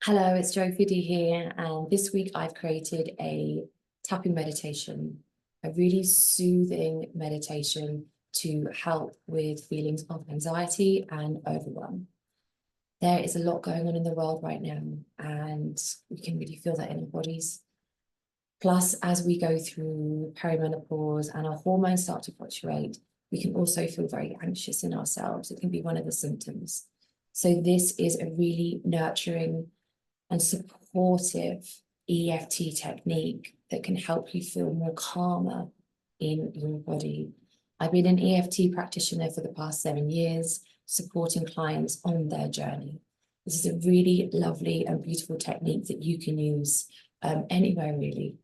Hello, it's Jo Fiddy here, and this week I've created a tapping meditation, a really soothing meditation to help with feelings of anxiety and overwhelm. There is a lot going on in the world right now, and we can really feel that in our bodies. Plus, as we go through perimenopause and our hormones start to fluctuate, we can also feel very anxious in ourselves. It can be one of the symptoms. So this is a really nurturing and supportive EFT technique that can help you feel more calmer in your body. I've been an EFT practitioner for the past 7 years, supporting clients on their journey. This is a really lovely and beautiful technique that you can use anywhere really.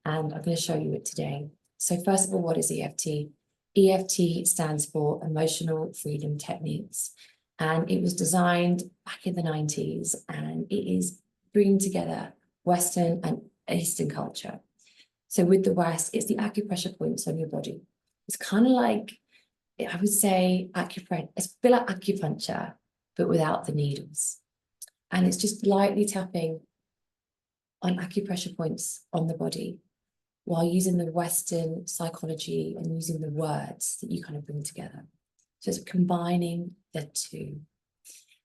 And I'm going to show you it today. So first of all, what is EFT? EFT stands for Emotional Freedom Techniques. And it was designed back in the 90s, and it is bringing together Western and Eastern culture. So with the West, it's the acupressure points on your body. It's kind of like, I would say, it's a bit like acupuncture, but without the needles. And it's just lightly tapping on acupressure points on the body while using the Western psychology and using the words that you kind of bring together. So it's combining the two.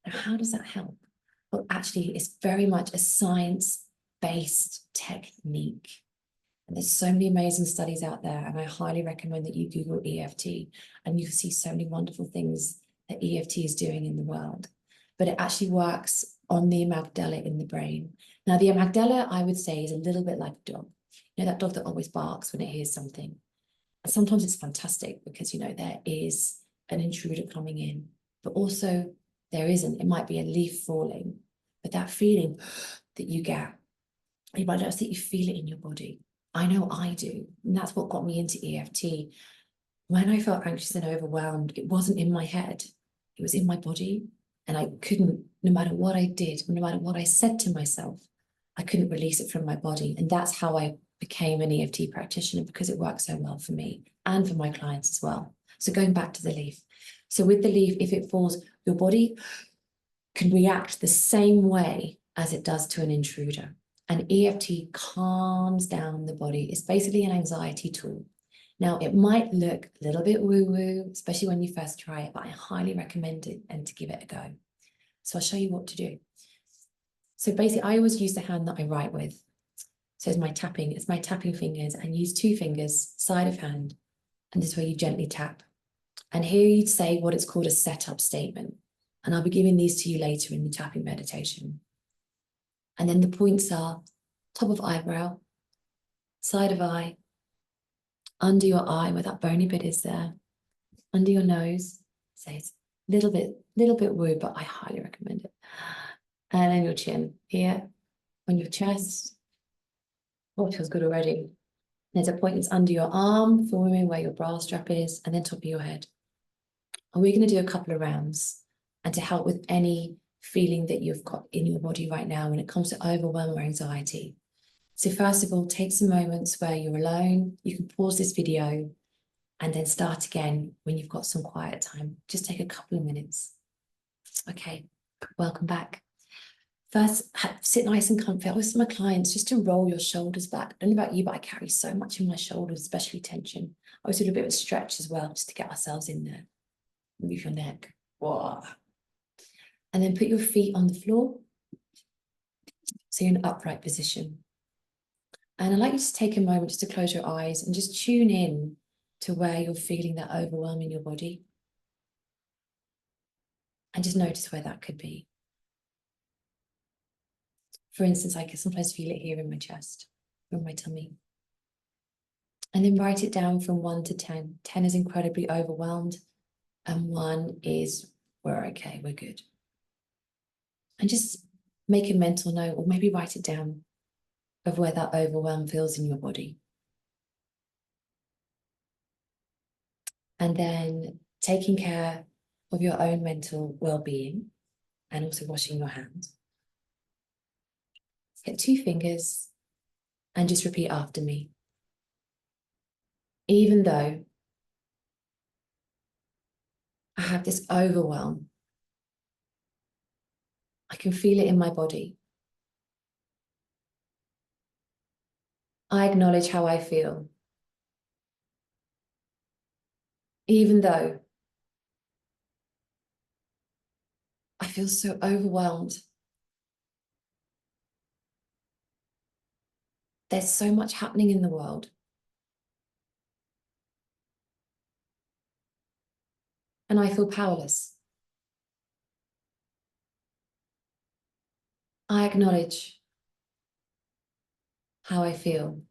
Now, how does that help? Well, actually, it's very much a science-based technique. And there's so many amazing studies out there, and I highly recommend that you Google EFT, and you can see so many wonderful things that EFT is doing in the world. But it actually works on the amygdala in the brain. Now, the amygdala, I would say, is a little bit like a dog. You know, that dog that always barks when it hears something. And sometimes it's fantastic because, you know, there is an intruder coming in, but also there isn't. It might be a leaf falling, but that feeling that you get, you might notice that you feel it in your body. I know I do, and that's what got me into EFT. When I felt anxious and overwhelmed, it wasn't in my head, it was in my body, and I couldn't, no matter what I did, no matter what I said to myself, I couldn't release it from my body. And that's how I became an EFT practitioner, because it works so well for me and for my clients as well. So going back to the leaf. So with the leaf, if it falls, your body can react the same way as it does to an intruder. And EFT calms down the body. It's basically an anxiety tool. Now, it might look a little bit woo-woo, especially when you first try it, but I highly recommend it and to give it a go. So I'll show you what to do. So basically, I always use the hand that I write with. So it's my tapping fingers, and use 2 fingers, side of hand, and this way you gently tap. And here you'd say what it's called a setup statement. And I'll be giving these to you later in the tapping meditation. And then the points are top of eyebrow, side of eye, under your eye where that bony bit is there, under your nose. So it's a little bit woo, but I highly recommend it. And then your chin here, on your chest. Oh, it feels good already. There's a point that's under your arm for women where your bra strap is, and then top of your head. And we're going to do a couple of rounds, and to help with any feeling that you've got in your body right now when it comes to overwhelm or anxiety. So first of all, take some moments where you're alone. You can pause this video and then start again when you've got some quiet time. Just take a couple of minutes. Okay, welcome back. First, sit nice and comfy. I always tell my clients just to roll your shoulders back. I don't know about you, but I carry so much in my shoulders, especially tension. I always do a bit of a stretch as well, just to get ourselves in there. Move your neck. Whoa. And then put your feet on the floor, so you're in an upright position. And I'd like you to take a moment just to close your eyes and just tune in to where you're feeling that overwhelm in your body. And just notice where that could be. For instance, I can sometimes feel it here in my chest, or my tummy. And then write it down from 1 to 10. 10 is incredibly overwhelmed, and 1 is we're okay, we're good. And just make a mental note, or maybe write it down, of where that overwhelm feels in your body. And then taking care of your own mental well-being, and also washing your hands. Get 2 fingers and just repeat after me. Even though I have this overwhelm, I can feel it in my body. I acknowledge how I feel, even though I feel so overwhelmed. There's so much happening in the world, and I feel powerless. I acknowledge how I feel,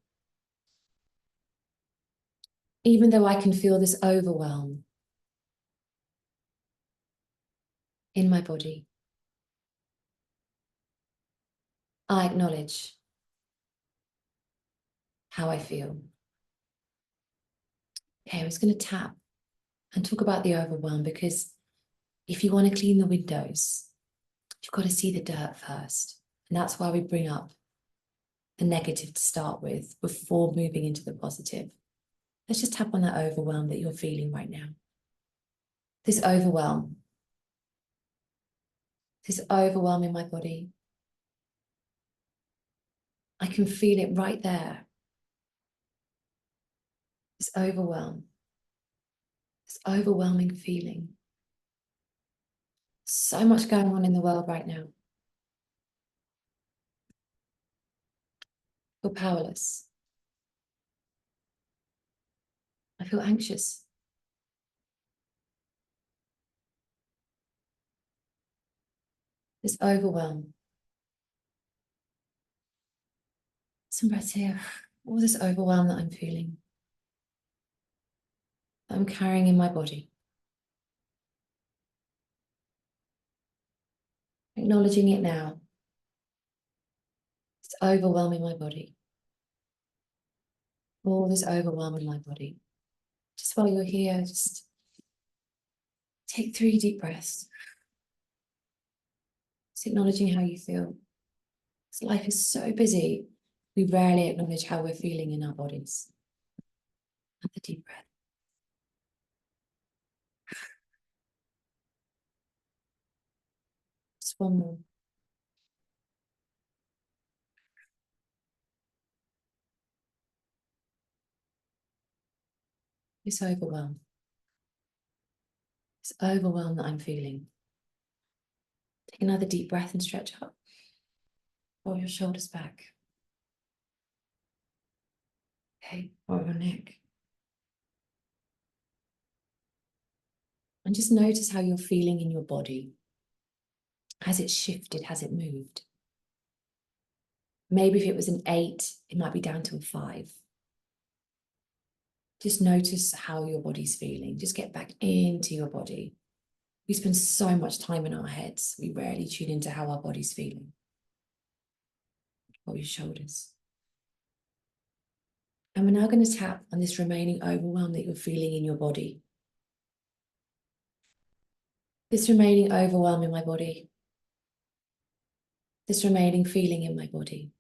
even though I can feel this overwhelm in my body. I acknowledge how I feel. Okay, I'm just going to tap and talk about the overwhelm, because if you want to clean the windows, you've got to see the dirt first. And that's why we bring up the negative to start with before moving into the positive. Let's just tap on that overwhelm that you're feeling right now. This overwhelm in my body. I can feel it right there. This overwhelm, this overwhelming feeling. So much going on in the world right now. I feel powerless. I feel anxious. This overwhelm. Some breaths here. All this overwhelm that I'm feeling, that I'm carrying in my body. Acknowledging it now. It's overwhelming my body. All this overwhelm in my body. Just while you're here, just take 3 deep breaths. Just acknowledging how you feel. Because life is so busy, we rarely acknowledge how we're feeling in our bodies. Another deep breath. Just one more. This overwhelm. This overwhelm that I'm feeling. Take another deep breath and stretch up. Roll your shoulders back. Okay, roll your neck. And just notice how you're feeling in your body. Has it shifted? Has it moved? Maybe if it was an 8, it might be down to a 5. Just notice how your body's feeling. Just get back into your body. We spend so much time in our heads. We rarely tune into how our body's feeling. Roll your shoulders. And we're now going to tap on this remaining overwhelm that you're feeling in your body. This remaining overwhelm in my body. This remaining feeling in my body.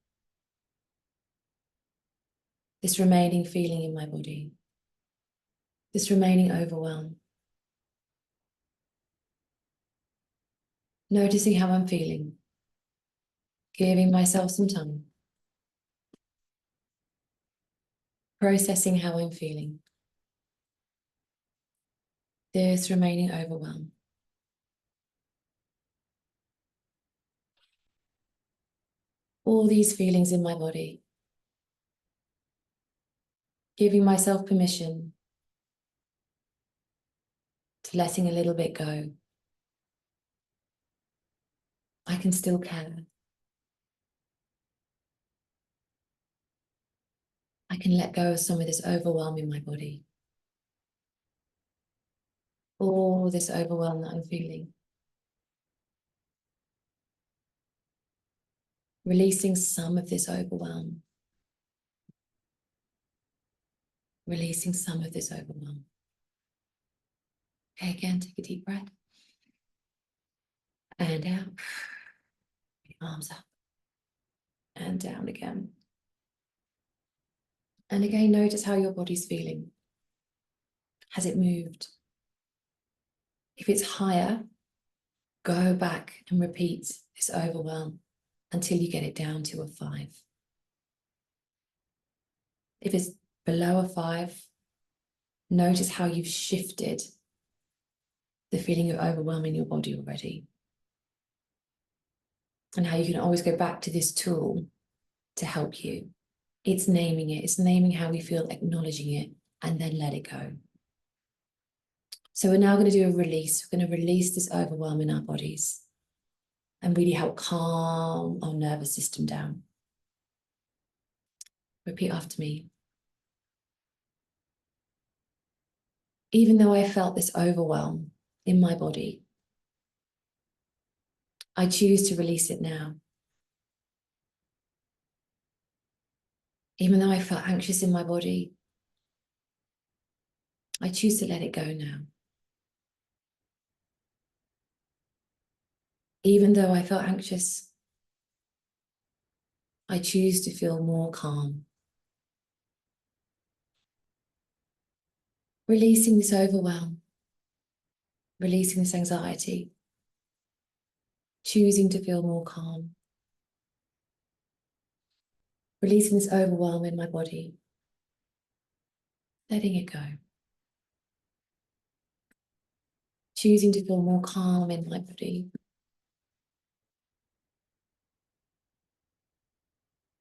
This remaining feeling in my body. This remaining overwhelm. Noticing how I'm feeling. Giving myself some time. Processing how I'm feeling. This remaining overwhelm. All these feelings in my body. Giving myself permission to letting a little bit go. I can still care. I can let go of some of this overwhelm in my body. All this overwhelm that I'm feeling. Releasing some of this overwhelm. Releasing some of this overwhelm. Okay, again, take a deep breath. And out. Arms up. And down again. And again, notice how your body's feeling. Has it moved? If it's higher, go back and repeat this overwhelm until you get it down to a 5. If it's below a 5, notice how you've shifted the feeling of overwhelm in your body already. And how you can always go back to this tool to help you. It's naming it. It's naming how we feel, acknowledging it, and then let it go. So we're now going to do a release. We're going to release this overwhelm in our bodies and really help calm our nervous system down. Repeat after me. Even though I felt this overwhelm in my body, I choose to release it now. Even though I felt anxious in my body, I choose to let it go now. Even though I felt anxious, I choose to feel more calm. Releasing this overwhelm, releasing this anxiety, choosing to feel more calm. Releasing this overwhelm in my body, letting it go. Choosing to feel more calm in my body.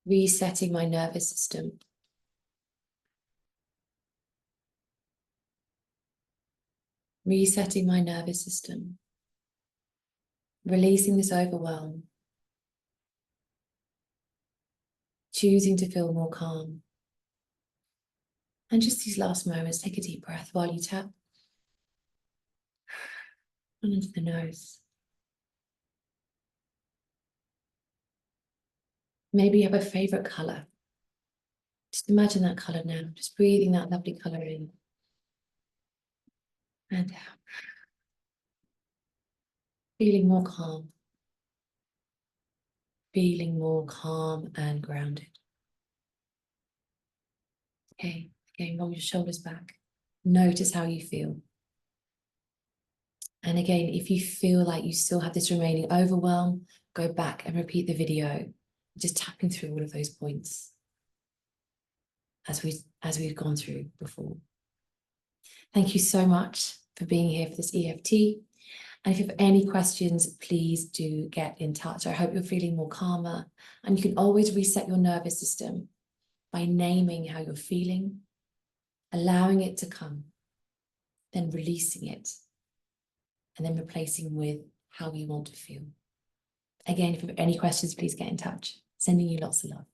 Resetting my nervous system. Resetting my nervous system. Releasing this overwhelm. Choosing to feel more calm. And just these last moments, take a deep breath while you tap. And into the nose. Maybe you have a favorite color. Just imagine that color now. Just breathing that lovely color in. And out. Feeling more calm. Feeling more calm and grounded. Okay, again, roll your shoulders back. Notice how you feel. And again, if you feel like you still have this remaining overwhelm, go back and repeat the video, just tapping through all of those points as we've gone through before. Thank you so much for being here for this EFT. And if you have any questions, please do get in touch. I hope you're feeling more calmer, and you can always reset your nervous system by naming how you're feeling, allowing it to come, then releasing it, and then replacing with how you want to feel. Again, if you have any questions, please get in touch. Sending you lots of love.